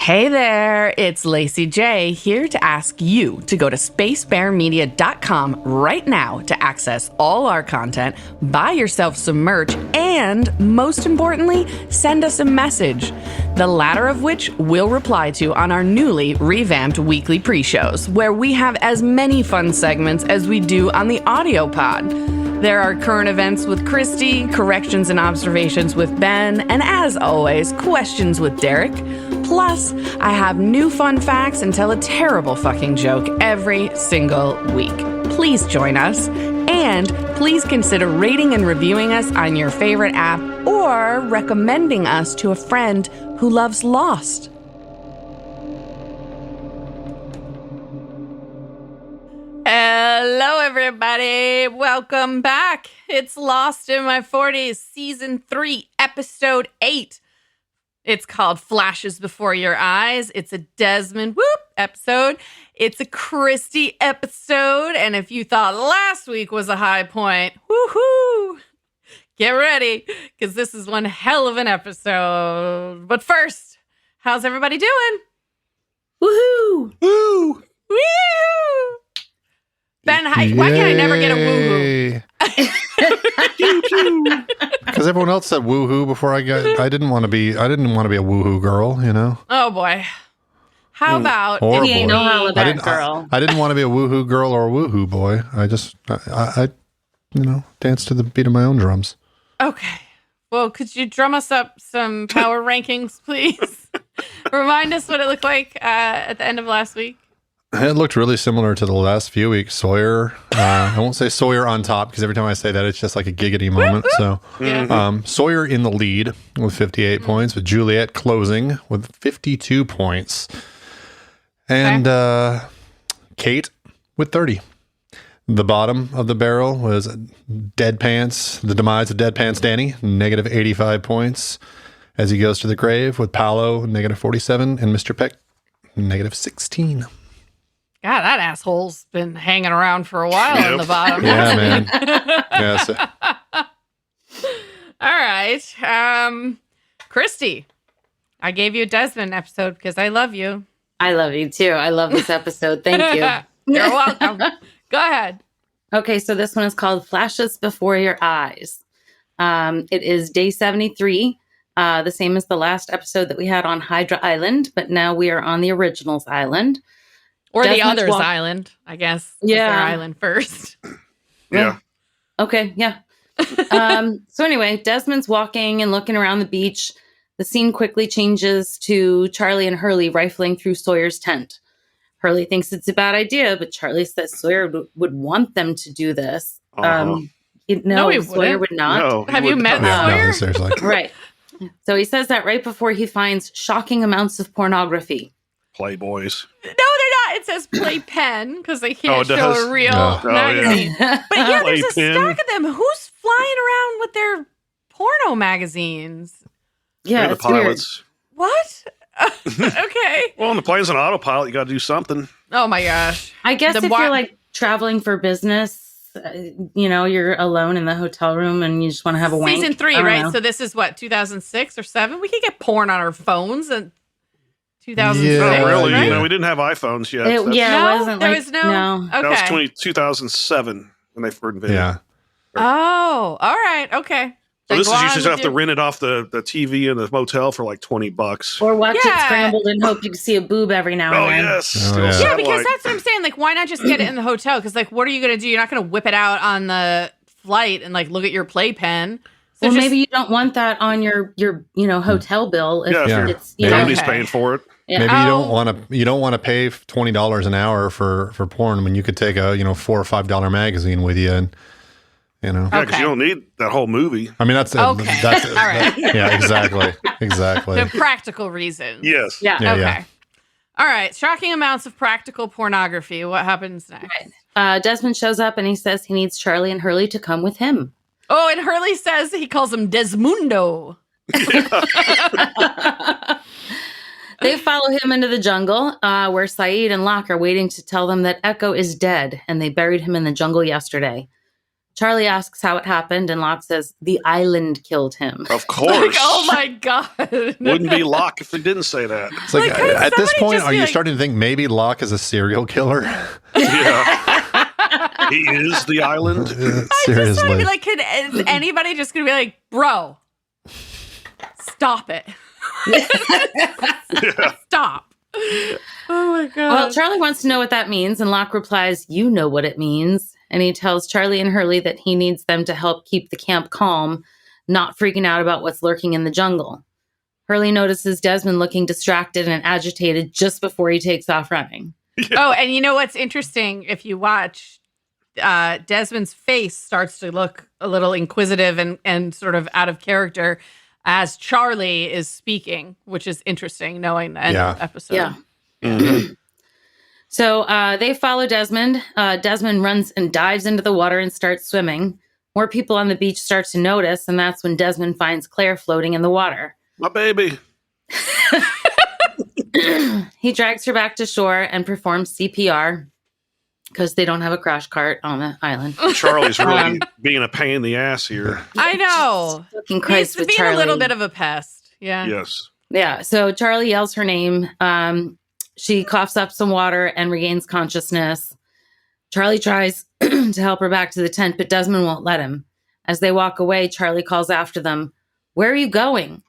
Hey there, it's Lacy J here to ask you to go to spacebearmedia.com right now to access all our content, buy yourself some merch, and most importantly, send us a message, the latter of which we'll reply to on our newly revamped weekly pre-shows, where we have as many fun segments as we do on the audio pod. There are current events with Christy, corrections and observations with Ben, and as always, questions with Derek. Plus, I have new fun facts and tell a terrible fucking joke every single week. Please join us, and please consider rating and reviewing us on your favorite app or recommending us to a friend who loves Lost. Hello, everybody. Welcome back. It's Lost in My 40s, Season 3, Episode 8. It's called Flashes Before Your Eyes. It's a Desmond episode. It's a Christy episode. And if you thought last week was a high point, woohoo! Get ready, because this is one hell of an episode. But first, how's everybody doing? Woohoo! Woo! Woo! Ben, why can't I never get a woohoo? Because everyone else said woohoo before I didn't want to be a woohoo girl, you know. Oh boy. How about or if you ain't no how about that girl? I didn't want to be a woohoo girl or a woohoo boy. I danced to the beat of my own drums. Okay. Well, could you drum us up some power rankings, please? Remind us what it looked like at the end of last week. It looked really similar to the last few weeks. Sawyer, I won't say Sawyer on top because every time I say that, it's just like a giggity moment. So Sawyer in the lead with 58 points, with Juliet closing with 52 points. And Kate with 30. The bottom of the barrel was Dead Pants, the demise of Dead Pants Danny, negative 85 points as he goes to the grave, with Paolo, negative 47, and Mr. Peck, negative 16. God, that asshole's been hanging around for a while on the bottom. Yeah, man. Yes. All right. Christy, I gave you a Desmond episode because I love you. I love you too. I love this episode. Thank you. You're welcome. Go ahead. Okay, so this one is called Flashes Before Your Eyes. It is day 73, the same as the last episode that we had on Hydra Island, but now we are on the Originals Island. Or Desmond's the others' island, I guess. Yeah. Their island first. Yeah. Okay, yeah. So anyway, Desmond's walking and looking around the beach. The scene quickly changes to Charlie and Hurley rifling through Sawyer's tent. Hurley thinks it's a bad idea, but Charlie says Sawyer would want them to do this. No, he Sawyer would not. No, Have you met Sawyer? No, seriously. Right. So he says that right before he finds shocking amounts of pornography. Playboys. No, they're not. It says Playpen because they can't show a real magazine. Yeah. But yeah, there's a Playpen. stack of them. Who's flying around with their porno magazines? Yeah, They're the it's weird. pilots. What? Okay. Well, when the plane's on autopilot, you got to do something. Oh my gosh. I guess The if you're like traveling for business, you're alone in the hotel room and you just want to have a wank. Season 3, I don't right? know. So this is what, 2006 or 7? We could get porn on our phones in 2006. Yeah, No, really. right? We didn't have iPhones yet. It No, wasn't there like, was no. That was Okay. 2007 when they first invented. Yeah. Oh, all right. Okay. So Then this go is on you just with have to your- rent it off the TV in the motel for like $20. Or watch Yeah. it scrambled and hope you can see a boob every now Oh, and then. yes. Oh, Still yeah. Yeah, satellite. because that's what I'm saying. Like, why not just get it in the hotel? Because, like, what are you going to do? You're not going to whip it out on the flight and, like, look at your playpen. So Well, just, maybe you don't want that on your hotel bill if Yeah. it's Nobody's Okay. paying for it. Yeah. Maybe Oh. you don't want to pay $20 an hour for porn when you could take a $4 or $5 magazine with you, and Yeah, because Okay. you don't need that whole movie. I mean that's Okay. that's All right. yeah, exactly. the practical reasons. Yes. Yeah. Yeah, Okay. yeah. All right. Shocking amounts of practical pornography. What happens next? Desmond shows up and he says he needs Charlie and Hurley to come with him. Oh, and Hurley says he calls him Desmundo. They follow him into the jungle where Saeed and Locke are waiting to tell them that Echo is dead and they buried him in the jungle yesterday. Charlie asks how it happened, and Locke says, the island killed him. Of course. Like, oh my God. Wouldn't be Locke if it didn't say that. It's like, Like, at this somebody point, just are be you like- starting to think maybe Locke is a serial killer? Yeah. He is the island. I just want to Seriously. be like, is anybody just going to be like, bro, stop it. Stop. Oh my God. Well, Charlie wants to know what that means, and Locke replies, you know what it means. And he tells Charlie and Hurley that he needs them to help keep the camp calm, not freaking out about what's lurking in the jungle. Hurley notices Desmond looking distracted and agitated just before he takes off running. Oh, and you know what's interesting? If you watch, Desmond's face starts to look a little inquisitive and sort of out of character as Charlie is speaking, which is interesting knowing the end of the episode. Yeah. Mhm. So they follow Desmond. Desmond runs and dives into the water and starts swimming. More people on the beach start to notice, and that's when Desmond finds Claire floating in the water. My baby. He drags her back to shore and performs CPR because they don't have a crash cart on the island. Charlie's really being a pain in the ass here. I know. Fucking Christ He's with being Charlie. a little bit of a pest. Yeah. Yes. Yeah, so Charlie yells her name. She coughs up some water and regains consciousness. Charlie tries to help her back to the tent, but Desmond won't let him. As they walk away, Charlie calls after them, where are you going?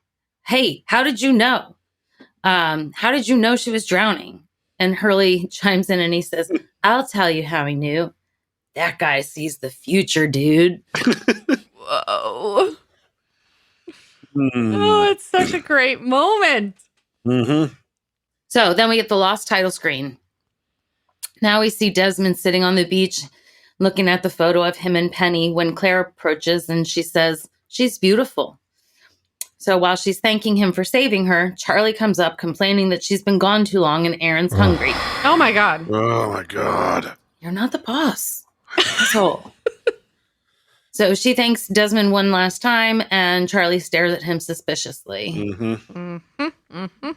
Hey, how did you know? How did you know she was drowning? And Hurley chimes in and he says, I'll tell you how he knew. That guy sees the future, dude. Whoa. Mm. Oh, it's such a great moment. Mm-hmm. So then we get the lost title screen. Now we see Desmond sitting on the beach looking at the photo of him and Penny when Claire approaches and she says, she's beautiful. So while she's thanking him for saving her, Charlie comes up complaining that she's been gone too long and Aaron's hungry. Oh my God. Oh my God. You're not the boss. Asshole. So she thanks Desmond one last time and Charlie stares at him suspiciously. Mm-hmm. Mm-hmm. Mm-hmm.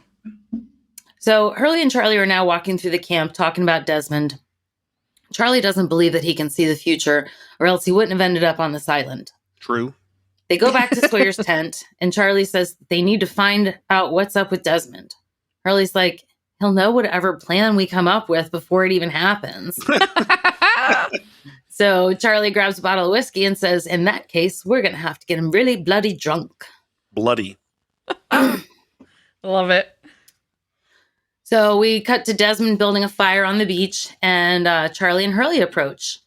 So Hurley and Charlie are now walking through the camp talking about Desmond. Charlie doesn't believe that he can see the future or else he wouldn't have ended up on this island. True. They go back to Sawyer's tent and Charlie says they need to find out what's up with Desmond. Hurley's like, he'll know whatever plan we come up with before it even happens. So Charlie grabs a bottle of whiskey and says, in that case, we're going to have to get him really bloody drunk. Bloody. Love it. So we cut to Desmond building a fire on the beach, and Charlie and Hurley approach.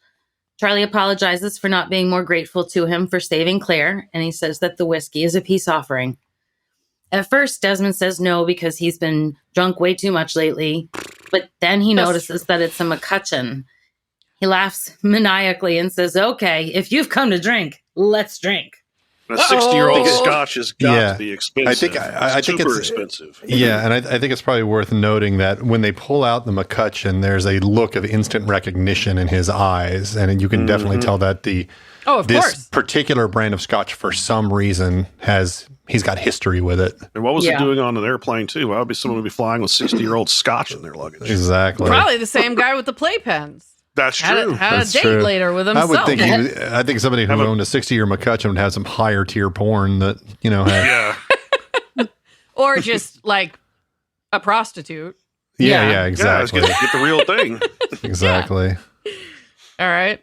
Charlie apologizes for not being more grateful to him for saving Claire, and he says that the whiskey is a peace offering. At first, Desmond says no because he's been drunk way too much lately, but then he That's notices that it's a McCutcheon. He laughs maniacally and says, okay, if you've come to drink, let's drink. A 60-year-old Uh-oh. Scotch has got Yeah. to be expensive. I think super it's expensive. Yeah, and I think it's probably worth noting that when they pull out the McCutcheon, there's a look of instant recognition in his eyes, and you can definitely tell that Oh, of this course. particular brand of Scotch, for some reason, he's got history with it. And what was Yeah. it doing on an airplane too? Why would be someone would be flying with 60-year-old Scotch in their luggage? Exactly. Probably the same guy with the playpens. That's Had true. a That's date true. later with I himself. would think I think somebody who Have a- owned a 60-year McCutcheon would have some higher tier porn that had. Yeah. Or just like a prostitute. Yeah, Yeah. exactly, Yeah, let's get the real thing. exactly. All right.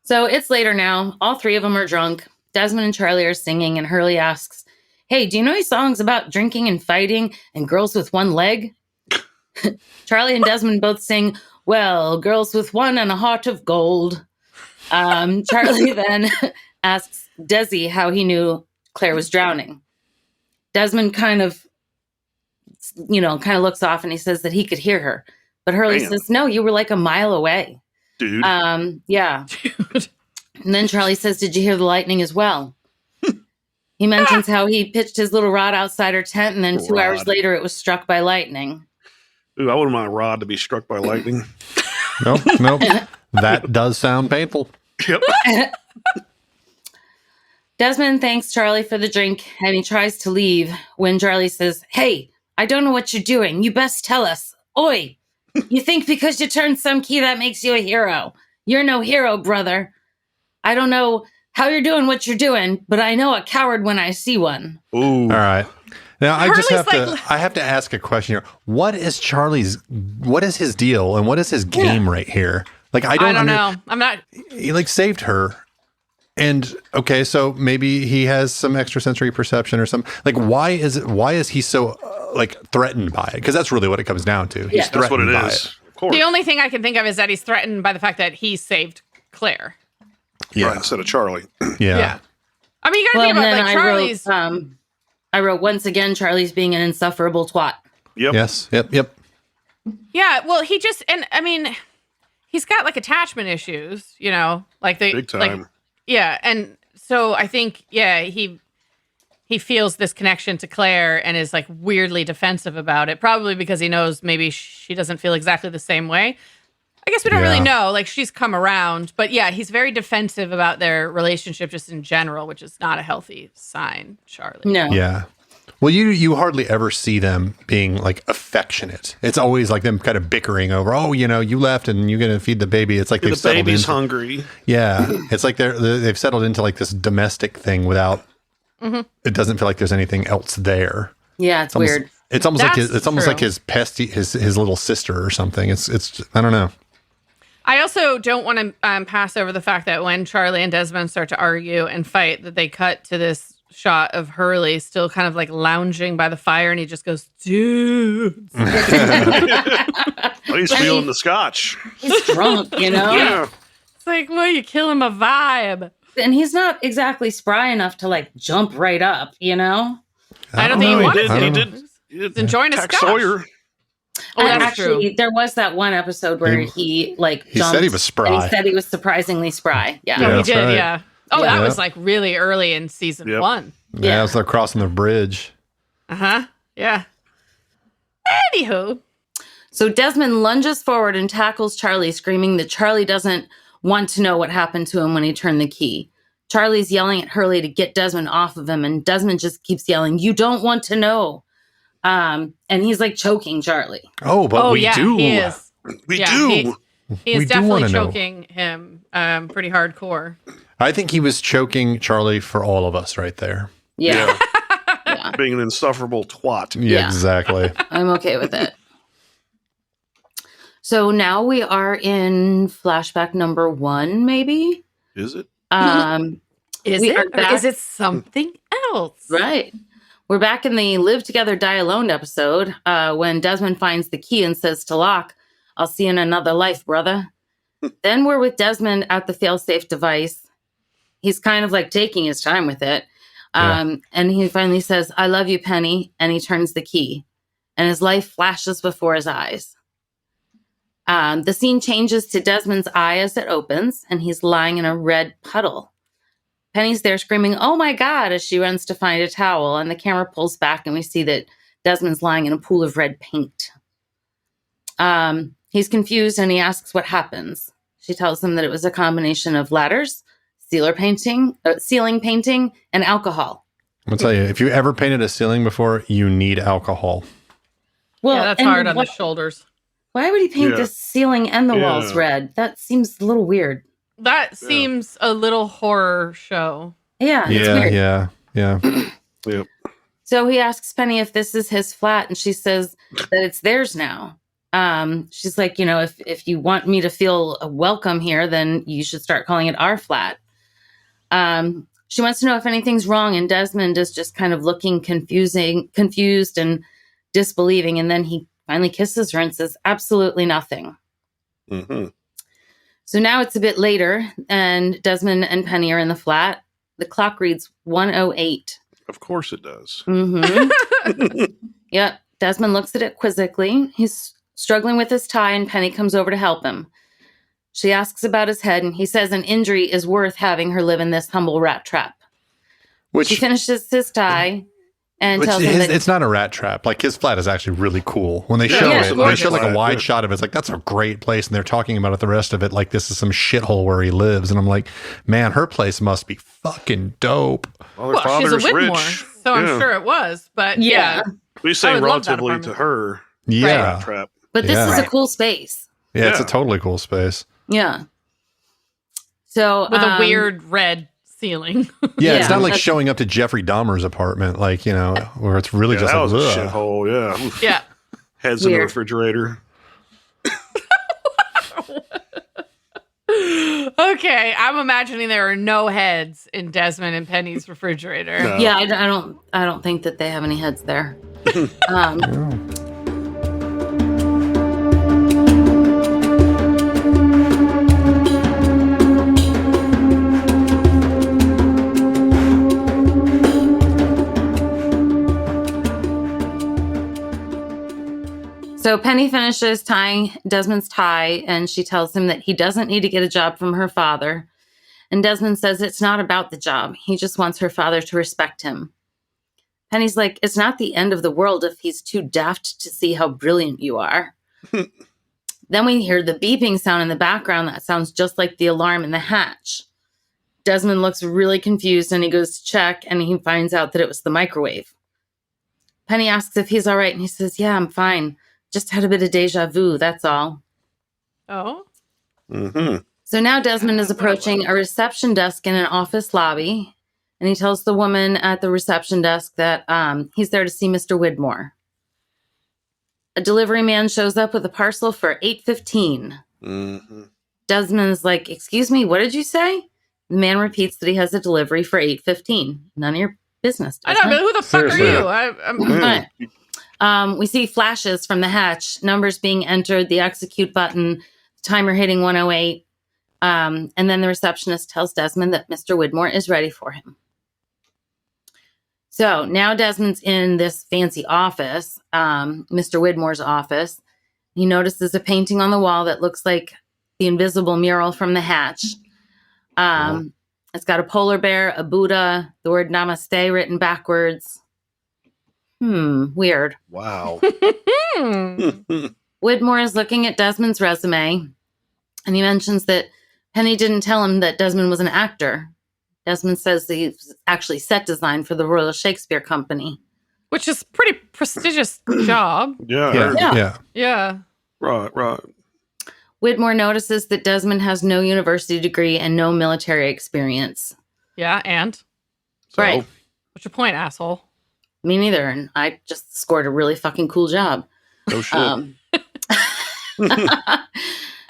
So it's later now. All three of them are drunk. Desmond and Charlie are singing, and Hurley asks, hey, do you know any songs about drinking and fighting and girls with one leg? Charlie and Desmond both sing, well, girls with one and a heart of gold. Charlie then asks Desi how he knew Claire was drowning. Desmond kind of looks off and he says that he could hear her. But Hurley Damn. says, no, you were like a mile away. Dude. Yeah. And then Charlie says, did you hear the lightning as well? He mentions how he pitched his little rod outside her tent, and then 2 hours Rod. later it was struck by lightning. Ooh, I wouldn't mind a rod to be struck by lightning. Nope. That does sound painful. Yep. Desmond thanks Charlie for the drink, and he tries to leave when Charlie says, hey, I don't know what you're doing. You best tell us. Oi, you think because you turned some key that makes you a hero. You're no hero, brother. I don't know how you're doing what you're doing, but I know a coward when I see one. Ooh. All right. Now I just Hurley's have to ask a question here. What is his deal and what is his game right here? Like I don't know. I'm not. He like saved her. And okay, so maybe he has some extrasensory perception or something. Like why is he so like threatened by it? Because that's really what it comes down to. He's That's what threatened it by is. it. Of course. The only thing I can think of is that he's threatened by the fact that he saved Claire. Yeah. Right, instead of Charlie. Yeah. I mean, you got to think about like Charlie's. I wrote once again, Charlie's being an insufferable twat. Yep. Yes. Yep. Yeah. Well, he just he's got like attachment issues, like Big time. Like, yeah, and so I think he feels this connection to Claire and is like weirdly defensive about it, probably because he knows maybe she doesn't feel exactly the same way. I guess we don't really know. Like she's come around, but yeah, he's very defensive about their relationship just in general, which is not a healthy sign, Charlie. No. Yeah. Well, you hardly ever see them being like affectionate. It's always like them kind of bickering over, you left and you're going to feed the baby. It's like they've The settled baby's into, hungry. Yeah. It's like they've settled into like this domestic thing without, it doesn't feel like there's anything else there. Yeah, it's weird. It's almost That's like true. his pesty, his little sister or something. It's I don't know. I also don't want to pass over the fact that when Charlie and Desmond start to argue and fight, that they cut to this shot of Hurley still kind of like lounging by the fire, and he just goes, dude. He's feeling the scotch. He's drunk, Yeah. It's like, well, you're killing my vibe. And he's not exactly spry enough to like jump right up, I don't know. think he wanted I to. don't know. He did Enjoying a attack scotch. Sawyer. Oh, that's actually, true. there was that one episode where he said he was spry. And he said he was surprisingly spry. Yeah. Oh, he that's did, right. yeah. Oh, Yeah. that was like really early in season Yep. 1. Yeah, as they're crossing the bridge. Uh-huh. Yeah. Anywho. So Desmond lunges forward and tackles Charlie, screaming that Charlie doesn't want to know what happened to him when he turned the key. Charlie's yelling at Hurley to get Desmond off of him, and Desmond just keeps yelling, "You don't want to know." And he's like choking Charlie. Oh, but we do. He is. We Yeah, do. He is We do definitely wanna know. choking him pretty hardcore. I think he was choking Charlie for all of us right there. Yeah. Being an insufferable twat. Yeah, Yeah. exactly. I'm okay with it. So now we are in flashback number 1, maybe. Is it? Is We it? are Or back- is it something else? Right. We're back in the Live Together, Die Alone episode when Desmond finds the key and says to Locke, "I'll see you in another life, brother." Then we're with Desmond at the failsafe device. He's kind of like taking his time with it. And he finally says, "I love you, Penny." And he turns the key. And his life flashes before his eyes. The scene changes to Desmond's eye as it opens, and he's lying in a red puddle. Penny's there screaming, "Oh my God," as she runs to find a towel, and the camera pulls back and we see that Desmond's lying in a pool of red paint. He's confused and he asks what happens. She tells him that it was a combination of ladders, ceiling painting, and alcohol. I'll tell you, if you ever painted a ceiling before, you need alcohol. Well, Yeah, that's and hard on the shoulders. why would he paint Yeah. the ceiling and the walls Yeah. red? That seems a little weird. That seems a little horror show. Yeah, it's weird. Yeah. Yep. So he asks Penny if this is his flat, and she says that it's theirs now. She's like, if you want me to feel welcome here, then you should start calling it our flat. She wants to know if anything's wrong, and Desmond is just kind of looking confused and disbelieving, and then he finally kisses her and says, "Absolutely nothing." Mm-hmm. So now it's a bit later, and Desmond and Penny are in the flat. The clock reads 1:08. Of course it does. Mm-hmm. Yep. Desmond looks at it quizzically. He's struggling with his tie, and Penny comes over to help him. She asks about his head, and he says an injury is worth having her live in this humble rat trap. She Which finishes his tie and tells him that it's not a rat trap. Like his flat is actually really cool. When they show Yeah, it, it's they show like a gorgeous. wide shot of it. It's like, that's a great place. And they're talking about it the rest of it like this is some shithole where he lives. And I'm like, man, her place must be fucking dope. Well, her Well, she's a father's Whitmore, rich. so I'm Yeah. sure it was. But Yeah. We I say would love that relatively apartment. to her. Yeah. Trap. but this Yeah. is a Right. cool space. Yeah, it's a Yeah. totally cool space. Yeah. So with a weird red ceiling. Yeah, it's Yeah, not like that's- showing up to Jeffrey Dahmer's apartment, like, where it's really just that like, was a ugh. shithole. Yeah. Oof. Yeah. Heads in the Weird. refrigerator. Okay, I'm imagining there are no heads in Desmond and Penny's refrigerator. No. Yeah, I don't think that they have any heads there. So Penny finishes tying Desmond's tie, and she tells him that he doesn't need to get a job from her father. And Desmond says it's not about the job. He just wants her father to respect him. Penny's like, it's not the end of the world if he's too daft to see how brilliant you are. Then we hear the beeping sound in the background that sounds just like the alarm in the hatch. Desmond looks really confused and he goes to check and he finds out that it was the microwave. Penny asks if he's all right and he says, yeah, I'm fine. Just had a bit of deja vu, that's all. Oh? Mm-hmm. So now Desmond is approaching a reception desk in an office lobby, and he tells the woman at the reception desk that he's there to see Mr. Widmore. A delivery man shows up with a parcel for $8.15. Mm-hmm. Desmond's like, excuse me, what did you say? The man repeats that he has a delivery for $8.15. None of your business, I Desmond. know, but who the fuck Seriously. are you? Right. We see flashes from the hatch, numbers being entered, the execute button, timer hitting 108. And then the receptionist tells Desmond that Mr. Widmore is ready for him. So now Desmond's in this fancy office, Mr. Widmore's office. He notices a painting on the wall that looks like the invisible mural from the hatch. It's got a polar bear, a Buddha, the word namaste written backwards. Weird. Wow. Widmore is looking at Desmond's resume, and he mentions that Penny didn't tell him that Desmond was an actor. Desmond says that he's actually set design for the Royal Shakespeare Company. Which is pretty prestigious job. Yeah. Yeah. Yeah. Right. Widmore notices that Desmond has no university degree and no military experience. Yeah, and? So, Right. What's your point, asshole? Me neither, and I just scored a really fucking cool job. no shit.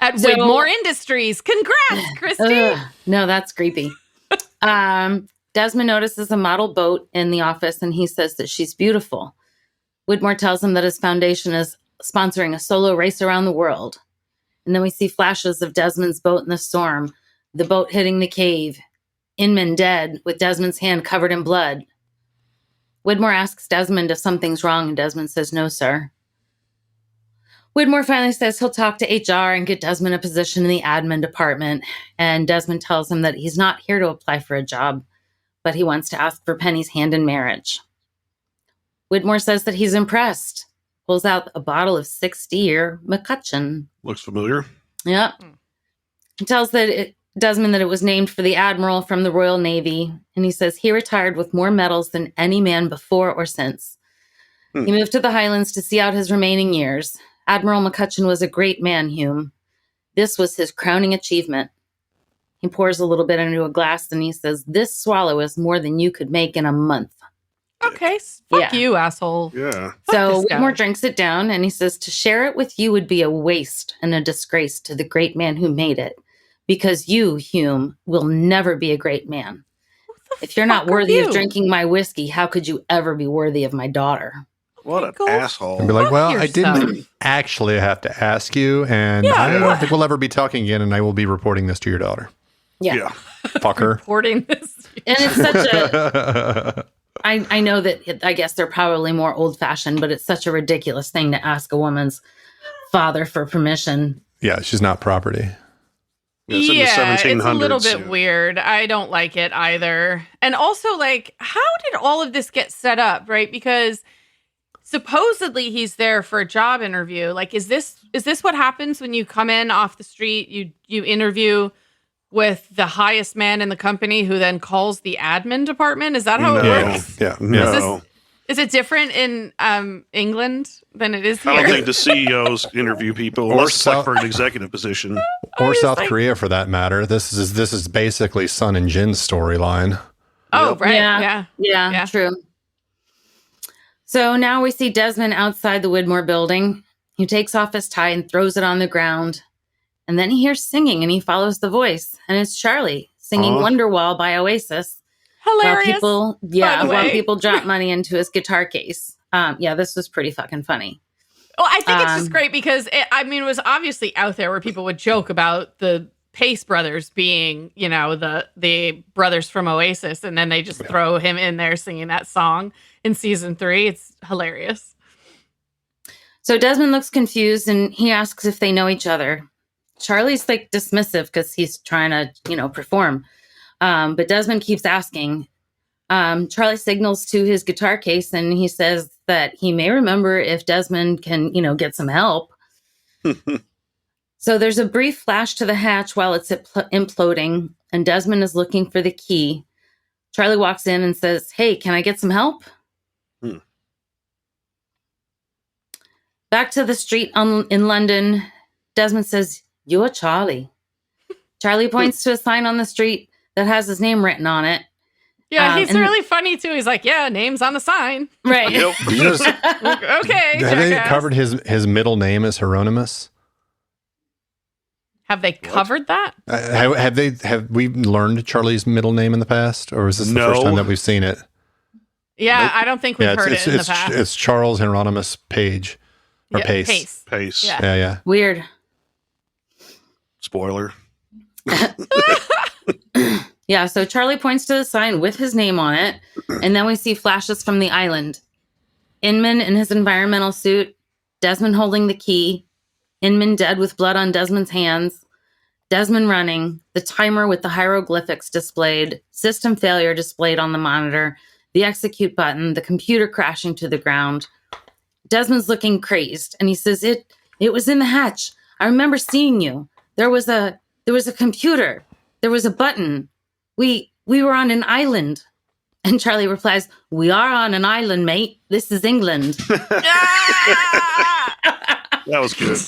At So- Widmore Industries. Congrats, Christy. Ugh, no, that's creepy. Desmond notices a model boat in the office, and he says that she's beautiful. Widmore tells him that his foundation is sponsoring a solo race around the world. And then we see flashes of Desmond's boat in the storm, the boat hitting the cave, Inman dead with Desmond's hand covered in blood. Widmore asks Desmond if something's wrong, and Desmond says, no, sir. Widmore finally says he'll talk to HR and get Desmond a position in the admin department. And Desmond tells him that he's not here to apply for a job, but he wants to ask for Penny's hand in marriage. Widmore says that he's impressed, pulls out a bottle of 60-year McCutcheon. Looks familiar. Yep. He tells Desmond that it was named for the admiral from the Royal Navy, and he says he retired with more medals than any man before or since. He moved to the Highlands to see out his remaining years. Admiral McCutcheon was a great man, Hume. This was his crowning achievement. He pours a little bit into a glass and he says, this swallow is more than you could make in a month. Okay, fuck Yeah. you, asshole. Yeah. So this guy. Whitmore drinks it down and he says, to share it with you would be a waste and a disgrace to the great man who made it. Because you, Hume, will never be a great man. If you're not fuck are worthy you? of drinking my whiskey, how could you ever be worthy of my daughter? What an Go asshole. And be like, Fuck well, I yourself. didn't actually have to ask you, and Yeah. I don't think we'll ever be talking again, and I will be reporting this to your daughter. Yeah. Fucker. Reporting this. And it's such a, I know that I guess they're probably more old fashioned, but it's such a ridiculous thing to ask a woman's father for permission. Yeah, she's not property. It's in the Yeah, it's a 1700s. little bit Yeah. weird. I don't like it either. And also, like, how did all of this get set up, right? Because supposedly he's there for a job interview. Like, is this what happens when you come in off the street? You interview with the highest man in the company, who then calls the admin department. Is that how it No. works? Yeah. No. Is this- Is it different in England than it is here? I don't think the CEOs interview people unless it's like for an executive position. Or South Korea, for that matter. This is basically Sun and Jin's storyline. Oh, Yep. right. Yeah, true. So now we see Desmond outside the Widmore building. He takes off his tie and throws it on the ground. And then he hears singing and he follows the voice. And it's Charlie singing Wonderwall by Oasis. Hilarious. While people drop money into his guitar case. This was pretty fucking funny. Well, I think it's just great because it was obviously out there where people would joke about the Pace brothers being, the brothers from Oasis, and then they just throw him in there singing that song in season 3. It's hilarious. So Desmond looks confused and he asks if they know each other. Charlie's like dismissive because he's trying to, perform. But Desmond keeps asking. Charlie signals to his guitar case and he says that he may remember if Desmond can, get some help. So there's a brief flash to the hatch while it's imploding and Desmond is looking for the key. Charlie walks in and says, "Hey, can I get some help?" Back to the street in London, Desmond says, "You're Charlie." Charlie points to a sign on the street that has his name written on it. Yeah, he's really funny too. He's like, "Yeah, name's on the sign." Right. Yep. Okay. Have they covered his middle name as Hieronymus? Have they covered that? Have we learned Charlie's middle name in the past, or is this the first time that we've seen it? Yeah, Nope. I don't think we've heard it in the past. It's Charles Hieronymus Page or Pace. Pace. Yeah. Weird. Spoiler. Yeah, so Charlie points to the sign with his name on it, and then we see flashes from the island. Inman in his environmental suit, Desmond holding the key, Inman dead with blood on Desmond's hands, Desmond running, the timer with the hieroglyphics displayed, system failure displayed on the monitor, the execute button, the computer crashing to the ground. Desmond's looking crazed, and he says, It was in the hatch. I remember seeing you. There was a computer. There was a button. We were on an island." And Charlie replies, "We are on an island, mate. This is England." That was good.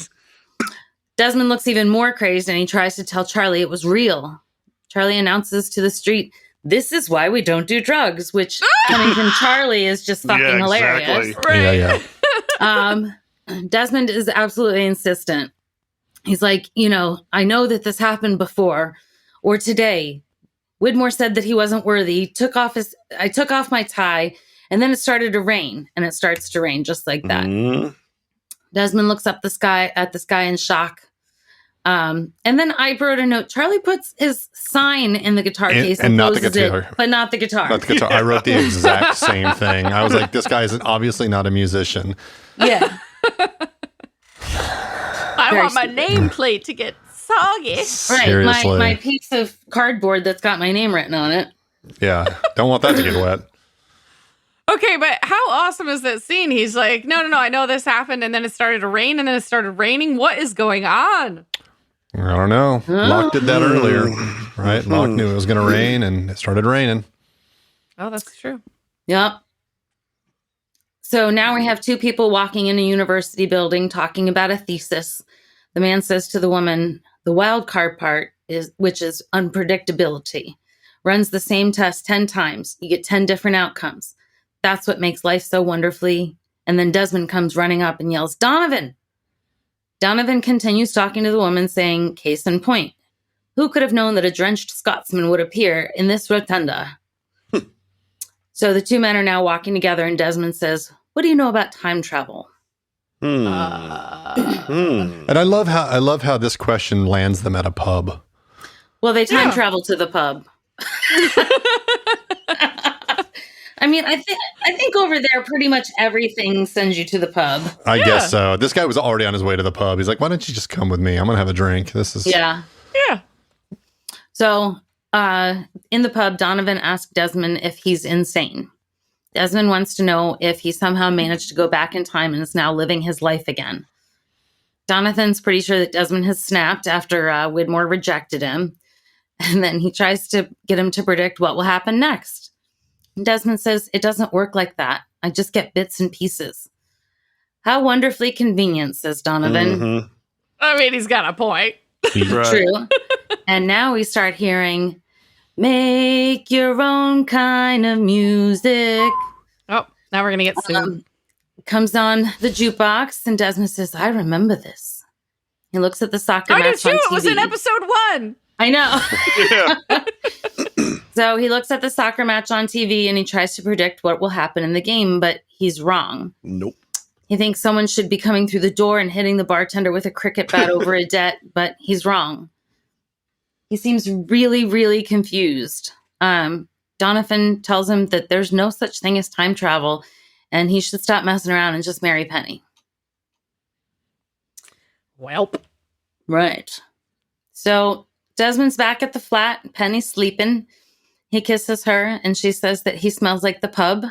Desmond looks even more crazed and he tries to tell Charlie it was real. Charlie announces to the street, "This is why we don't do drugs," which coming from Charlie is just fucking hilarious. Exactly. Yeah. Desmond is absolutely insistent. He's like, "I know that this happened before or today. Widmore said that he wasn't worthy. I took off my tie and then it started to rain," and it starts to rain just like that. Desmond looks up at the sky in shock. And then I wrote a note. Charlie puts his sign in the guitar case and not the closes guitar. it, but not the guitar. Not the guitar. I wrote the exact same thing. I was like, this guy is obviously not a musician. Yeah. I want my nameplate to get soggy. Right. Seriously. My piece of cardboard that's got my name written on it. Yeah. Don't want that to get wet. Okay, but how awesome is that scene? He's like, no, I know this happened, and then it started to rain, and then it started raining. What is going on? I don't know. Locke did that earlier, right? Locke knew it was going to rain, and it started raining. Oh, that's true. Yep. So now we have two people walking in a university building talking about a thesis. The man says to the woman, "The wild card part which is unpredictability, runs the same test 10 times. You get 10 different outcomes. That's what makes life so wonderfully." And then Desmond comes running up and yells, "Donovan!" Donovan continues talking to the woman, saying, "Case in point, who could have known that a drenched Scotsman would appear in this rotunda?" So the two men are now walking together, and Desmond says, "What do you know about time travel?" And I love how this question lands them at a pub. Well, they time travel to the pub. I mean, I think over there, pretty much everything sends you to the pub. I guess so. This guy was already on his way to the pub. He's like, "Why don't you just come with me? I'm going to have a drink." Yeah. So in the pub, Donovan asks Desmond if he's insane. Desmond wants to know if he somehow managed to go back in time and is now living his life again. Donovan's pretty sure that Desmond has snapped after Widmore rejected him. And then he tries to get him to predict what will happen next. Desmond says, it doesn't work like that. I just get bits and pieces. How wonderfully convenient, says Donovan. Mhm. I mean, he's got a point. Right. True. And now we start hearing, make your own kind of music. Oh, now we're going to get sued. Comes on the jukebox, and Desmond says, I remember this. He looks at the soccer I do match too. on TV. It was in episode 1. I know. Yeah. So he looks at the soccer match on TV and he tries to predict what will happen in the game, but he's wrong. Nope. He thinks someone should be coming through the door and hitting the bartender with a cricket bat over a debt, but he's wrong. He seems really, really confused. Donovan tells him that there's no such thing as time travel and he should stop messing around and just marry Penny. Welp. Right. So Desmond's back at the flat. Penny's sleeping. He kisses her and she says that he smells like the pub.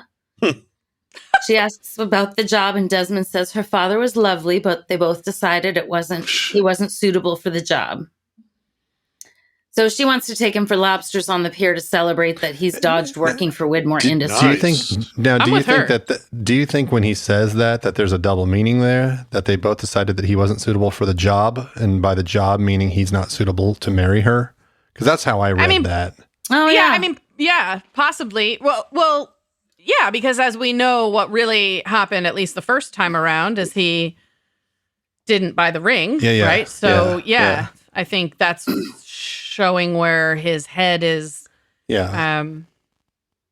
She asks about the job and Desmond says her father was lovely, but they both decided he wasn't suitable for the job. So she wants to take him for lobsters on the pier to celebrate that he's dodged working for Widmore Industries. Do you think now? Do you think when he says that there's a double meaning there? That they both decided that he wasn't suitable for the job, and by the job meaning he's not suitable to marry her? Because that's how I read that. Oh Yeah, yeah. I mean, yeah, possibly. Well, yeah, because as we know, what really happened, at least the first time around, is he didn't buy the ring, right? So, yeah, I think that's showing where his head is. Yeah.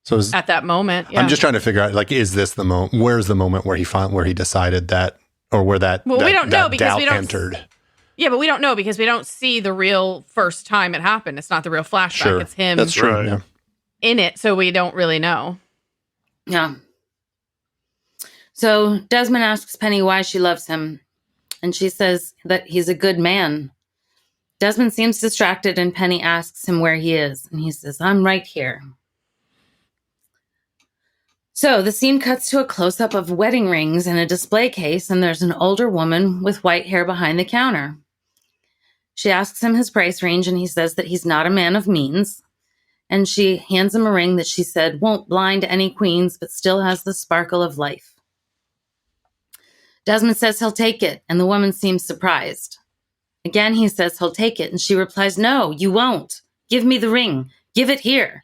So at that moment, I'm just trying to figure out, like, is this the moment? Where's the moment where he decided that, or where that? Well, we don't know because we don't entered. Yeah, but we don't know because we don't see the real first time it happened. It's not the real flashback. Sure. It's him. That's true. Right. Yeah. In it, so we don't really know. Yeah. So Desmond asks Penny why she loves him, and she says that he's a good man. Desmond seems distracted, and Penny asks him where he is, and he says, I'm right here. So the scene cuts to a close-up of wedding rings in a display case, and there's an older woman with white hair behind the counter. She asks him his price range, and he says that he's not a man of means. And she hands him a ring that she said won't blind any queens, but still has the sparkle of life. Desmond says he'll take it, and the woman seems surprised. Again, he says he'll take it, and she replies, no, you won't. Give me the ring. Give it here.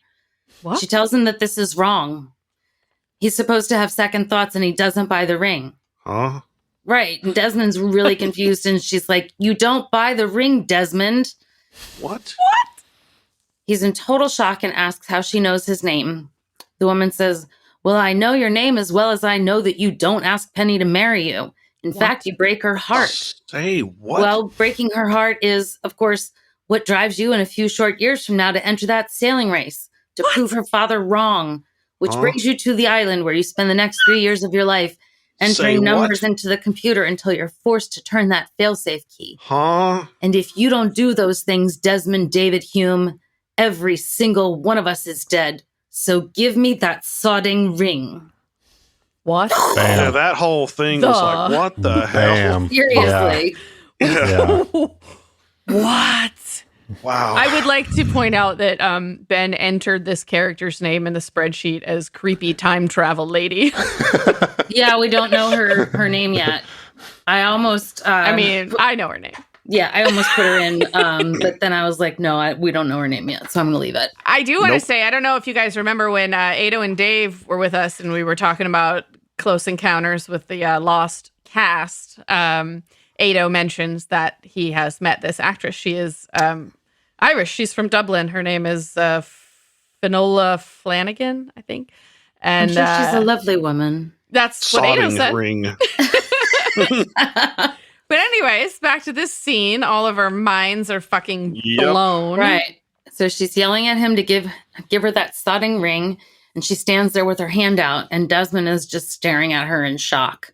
What? She tells him that this is wrong. He's supposed to have second thoughts, and he doesn't buy the ring. Huh? Right, and Desmond's really confused, and she's like, you don't buy the ring, Desmond. What? He's in total shock and asks how she knows his name. The woman says, well, I know your name as well as I know that you don't ask Penny to marry you. In fact, you break her heart. Say what? Well, breaking her heart is, of course, what drives you in a few short years from now to enter that sailing race, to prove her father wrong, which brings you to the island where you spend the next 3 years of your life entering numbers into the computer until you're forced to turn that failsafe key. Huh? And if you don't do those things, Desmond David Hume, every single one of us is dead. So give me that sodding ring. What? Yeah, that whole thing was like, what the hell? Seriously. Yeah. What? Wow. I would like to point out that Ben entered this character's name in the spreadsheet as creepy time travel lady. Yeah, we don't know her name yet. I almost... I mean, I know her name. Yeah, I almost put her in, but then I was like, no, we don't know her name yet, so I'm going to leave it. I do want to say, I don't know if you guys remember when Ado and Dave were with us and we were talking about Close Encounters with the Lost cast. Ado mentions that he has met this actress. She is Irish. She's from Dublin. Her name is Finola Flanagan, I think. And I'm sure she's a lovely woman. That's what Ado said. Ring. But anyways, back to this scene. All of our minds are fucking blown. Right. So she's yelling at him to give her that sodding ring, and she stands there with her hand out, and Desmond is just staring at her in shock.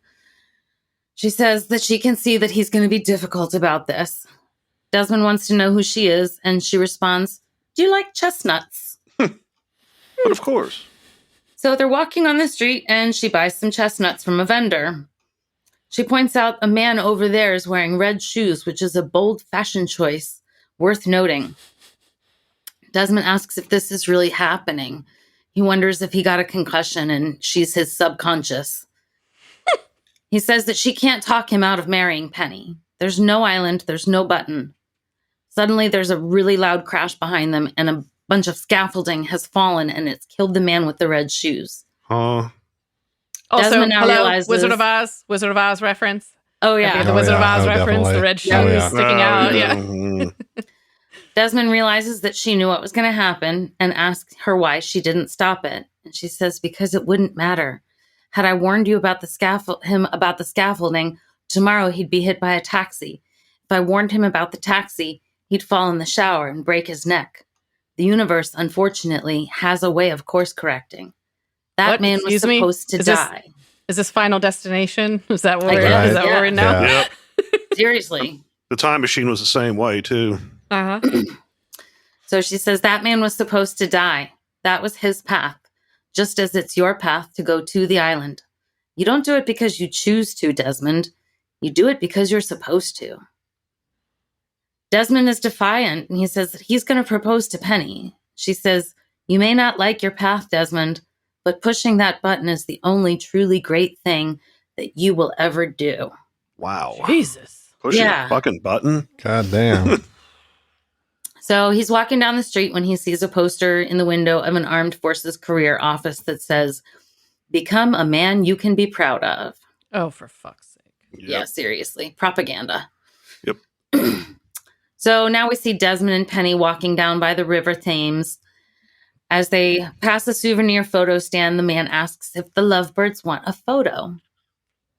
She says that she can see that he's going to be difficult about this. Desmond wants to know who she is, and she responds, do you like chestnuts? But of course. So they're walking on the street, and she buys some chestnuts from a vendor. She points out a man over there is wearing red shoes, which is a bold fashion choice, worth noting. Desmond asks if this is really happening. He wonders if he got a concussion and she's his subconscious. He says that she can't talk him out of marrying Penny. There's no island. There's no button. Suddenly, there's a really loud crash behind them, and a bunch of scaffolding has fallen, and it's killed the man with the red shoes. Also, Desmond now hello, realizes- Wizard of Oz reference. Oh, yeah. The Wizard of Oz reference, definitely. the red shoes sticking out. Yeah. Desmond realizes that she knew what was going to happen and asks her why she didn't stop it. And she says, because it wouldn't matter. Had I warned you about him about the scaffolding, tomorrow he'd be hit by a taxi. If I warned him about the taxi, he'd fall in the shower and break his neck. The universe, unfortunately, has a way of course correcting. That What? man was Excuse me? supposed to die. Is this Final Destination? Is that what I we're, guess, is that what we're in now? Yeah. Yep. Seriously. The time machine was the same way, too. Uh-huh. So she says that man was supposed to die. That was his path, just as it's your path to go to the island. You don't do it because you choose to, Desmond. You do it because you're supposed to. Desmond is defiant, and he says that he's going to propose to Penny. She says, you may not like your path, Desmond, but pushing that button is the only truly great thing that you will ever do. Wow. Jesus. Pushing Yeah. a fucking button? God damn. So he's walking down the street when he sees a poster in the window of an armed forces career office that says, become a man you can be proud of. Oh, for fuck's sake. Yep. Yeah, seriously. Propaganda. Yep. So now we see Desmond and Penny walking down by the River Thames. As they pass a souvenir photo stand, the man asks if the lovebirds want a photo.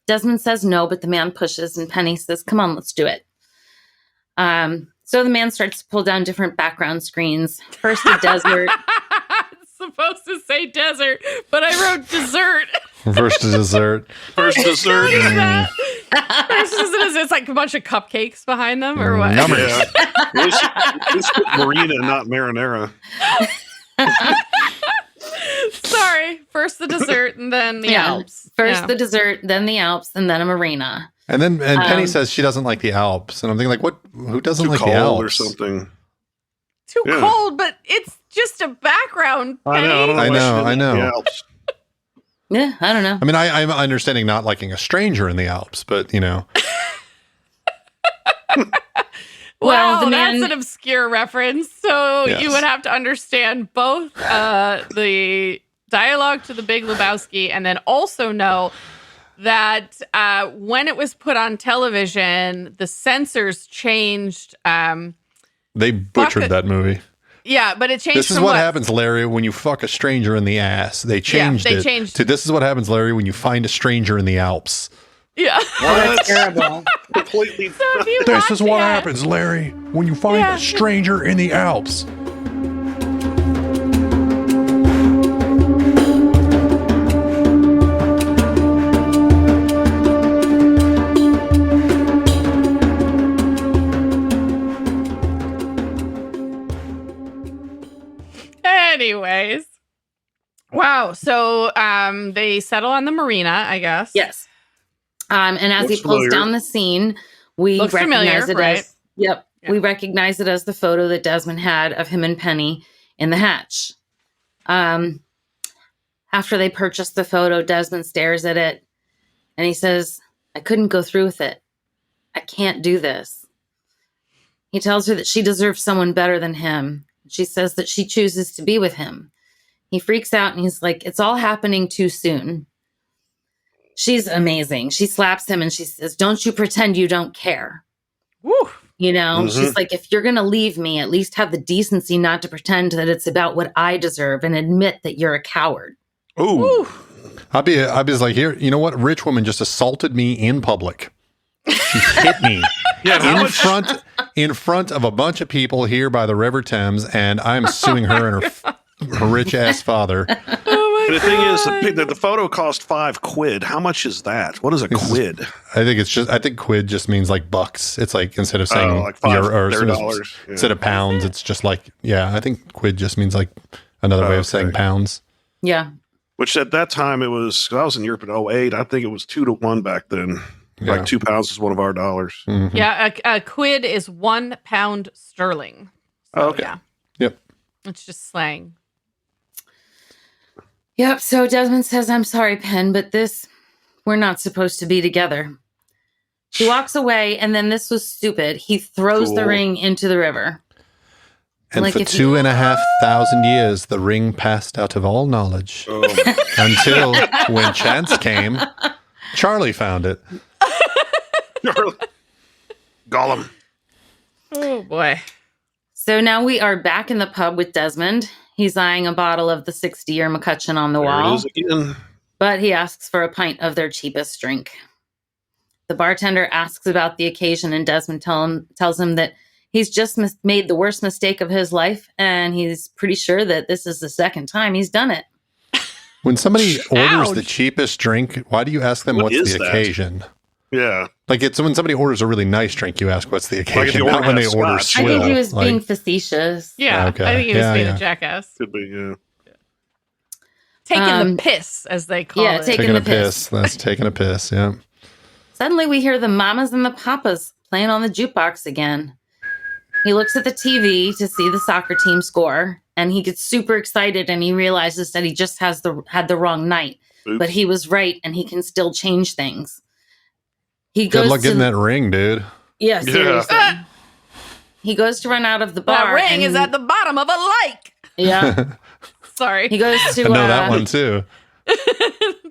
Desmond says no, but the man pushes, and Penny says, come on, let's do it. So the man starts to pull down different background screens. First, the desert. It's supposed to say desert, but I wrote dessert. First to dessert. First dessert. What is that? It's like a bunch of cupcakes behind them, or what? Numbers. Yeah. This is Marina, not marinara. Sorry. First the dessert, and then the Alps. First Yeah. the dessert, then the Alps, and then a marina. And Penny says she doesn't like the Alps. And I'm thinking, like, what? Who doesn't Too like the cold Alps? or something. Too Yeah. cold, but it's just a background. I know. I don't know. I why she know, didn't I like know. the Alps. Yeah, I don't know. I mean, I'm understanding not liking a stranger in the Alps, but, you know. Well, Wow, the man- that's an obscure reference. So Yes. you would have to understand both the dialogue to The Big Lebowski, and then also know that when it was put on television, the censors changed. They butchered that movie. Yeah, but it changed. This is from what happens, Larry, when you fuck a stranger in the ass. They changed they it changed- to this is what happens, Larry, when you find a stranger in the Alps. Yeah. What? Terrible. Completely. So if you This watch is what it- happens, Larry, when you find Yeah. a stranger in the Alps. Anyways. Wow. So they settle on the marina, I guess. Yes. And as Looks he pulls familiar. down the scene, we Looks recognize familiar, it right? as yep. Yeah. We recognize it as the photo that Desmond had of him and Penny in the hatch. After they purchase the photo, Desmond stares at it and he says, I couldn't go through with it. I can't do this. He tells her that she deserves someone better than him. She says that she chooses to be with him. He freaks out and he's like, it's all happening too soon. She's amazing. She slaps him and she says, don't you pretend you don't care. Woo. You know, Mhm. she's like, if you're going to leave me, at least have the decency not to pretend that it's about what I deserve and admit that you're a coward. Ooh. Woo. I'd be like, here, you know what? A rich woman just assaulted me in public. She hit me Yeah, how much? in front of a bunch of people here by the River Thames, and I'm suing her and her rich ass father. Oh my The thing is, God. the photo cost £5. How much is that? What is a quid? I think quid just means like bucks. It's like instead of saying like $5 or $dollars. Yeah. instead of pounds, it's just like, yeah, I think quid just means like another way of saying Okay. pounds. Yeah. Which at that time it was. 'Cause I was in Europe in 2008. I think it was 2-to-1 back then. Yeah. Like £2 is one of our dollars. Mhm. Yeah, a quid is £1 sterling. So, Okay. Yeah. Yep. It's just slang. Yep. So Desmond says, I'm sorry, Penn, but we're not supposed to be together. He walks away, and then this was stupid. He throws the ring into the river. And Like for if 2,500 years, the ring passed out of all knowledge until when chance came, Charlie found it. Gollum. Oh, boy. So now we are back in the pub with Desmond. He's eyeing a bottle of the 60-year McCutcheon on the There wall. it is again. But he asks for a pint of their cheapest drink. The bartender asks about the occasion, and Desmond tells him that he's just made the worst mistake of his life, and he's pretty sure that this is the second time he's done it. When somebody orders the Ouch. cheapest drink, why do you ask them What what's is the that? occasion? Yeah. Like it's when somebody orders a really nice drink, you ask what's the if occasion, you not when they order order scotch. I swill. think he was Like, being facetious. Yeah, Okay. I think he was Yeah, being yeah. a jackass. Could be, yeah. Taking the piss, as they call it. taking taking the a piss. That's taking a piss. Yeah. Suddenly we hear the mamas and the papas playing on the jukebox again. He looks at the TV to see the soccer team score, and he gets super excited, and he realizes that he just had the wrong night. Oops. But he was right, and he can still change things. He Good goes luck to getting that ring, dude. Yeah, seriously. Ah! He goes to run out of the bar. That ring and is at the bottom of a lake. Yeah. Sorry. He goes to I know that one too.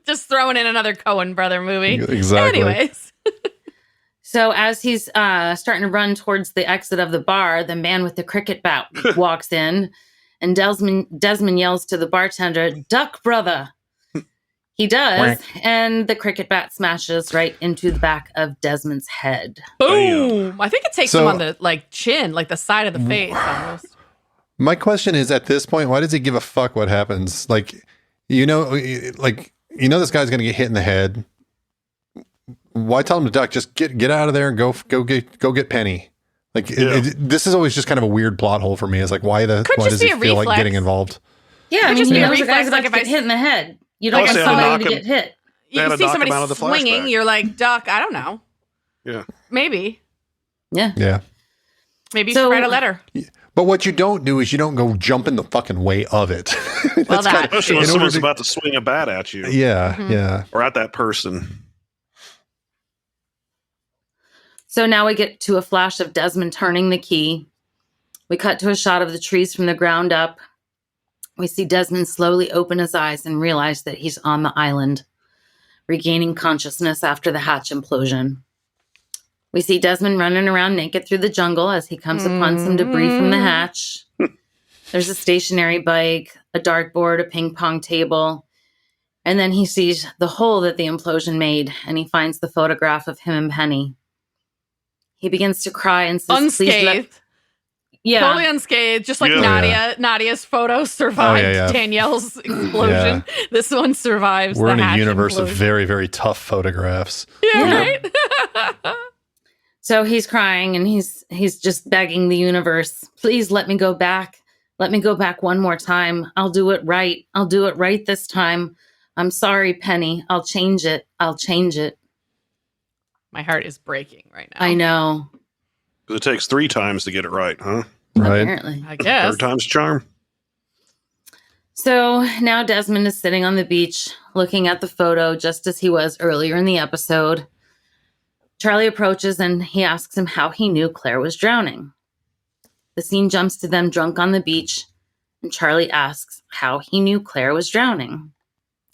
Just throwing in another Coen brother movie. Exactly. Anyways. So as he's starting to run towards the exit of the bar, the man with the cricket bat walks in, and Desmond yells to the bartender, "Duck, brother!" He does, and the cricket bat smashes right into the back of Desmond's head. Boom. I think it takes So- him on the chin, like the side of the face almost. My question is, at this point, why does he give a fuck what happens? Like, this guy's going to get hit in the head. Why tell him to duck? Just get out of there and go get Penny. Like, this is always just kind of a weird plot hole for me. It's like, why Could does just he be a feel like reflex. getting involved? Yeah, I mean, just he be a knows the reflex, guy's about like to if I get hit in the head. You don't I'll want say somebody knock to him. get hit. You That'll see knock him somebody out of the swinging, flashback. you're like, duck, I don't know. Yeah. Maybe. Yeah. Yeah. Maybe you So- should write a letter. But what you don't do is you don't go jump in the fucking way of it. Well, that- Especially when in order someone's to- about to swing a bat at you Yeah, Mhm. yeah. or at that person. So now we get to a flash of Desmond turning the key. We cut to a shot of the trees from the ground up. We see Desmond slowly open his eyes and realize that he's on the island, regaining consciousness after the hatch implosion. We see Desmond running around naked through the jungle as he comes upon some debris from the hatch. There's a stationary bike, a dartboard, a ping pong table. And then he sees the hole that the implosion made, and he finds the photograph of him and Penny. He begins to cry and says, "Please let..." Unscathed. Yeah. Totally unscathed. Just like Yeah. Nadia's photo survived yeah. Danielle's explosion. This one survives We're the in a hatch universe of implosion. very, very tough photographs. Yeah, right? So he's crying and he's just begging the universe, "Please let me go back. Let me go back one more time. I'll do it right. I'll do it right this time. I'm sorry, Penny. I'll change it. I'll change it." My heart is breaking right now. I know. 'Cause it takes 3 times to get it right, huh? Right. Apparently. I guess. 3rd time's a charm. So now Desmond is sitting on the beach looking at the photo just as he was earlier in the episode. Charlie approaches and he asks him how he knew Claire was drowning. The scene jumps to them drunk on the beach, and Charlie asks how he knew Claire was drowning.